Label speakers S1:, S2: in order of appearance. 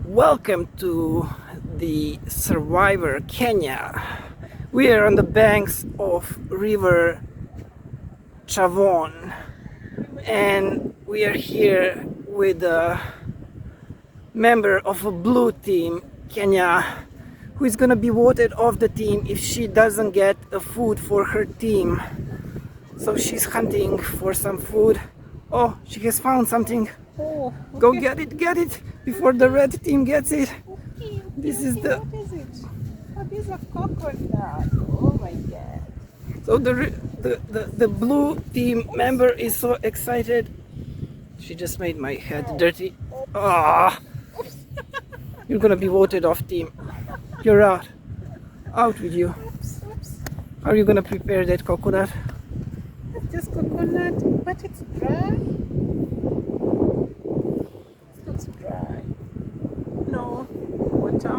S1: Welcome to the Survivor Kenya. We are on the banks of River Chavon and we are here with a member of a blue team, Kenya, who is gonna be voted off the team if she doesn't get a food for her team. So she's hunting for some food. Oh, she has found something.
S2: Oh, okay.
S1: Go get it before the red team gets it.
S2: Okay,
S1: This is the.
S2: What is it? What is a coconut? Oh my god.
S1: So the blue team member is so excited. She just made my head dirty. Ah, you're gonna be voted off, team. You're out. Out with you.
S2: Oops.
S1: How are you gonna prepare that coconut?
S2: It's just coconut, but it's dry. It looks dry. No water.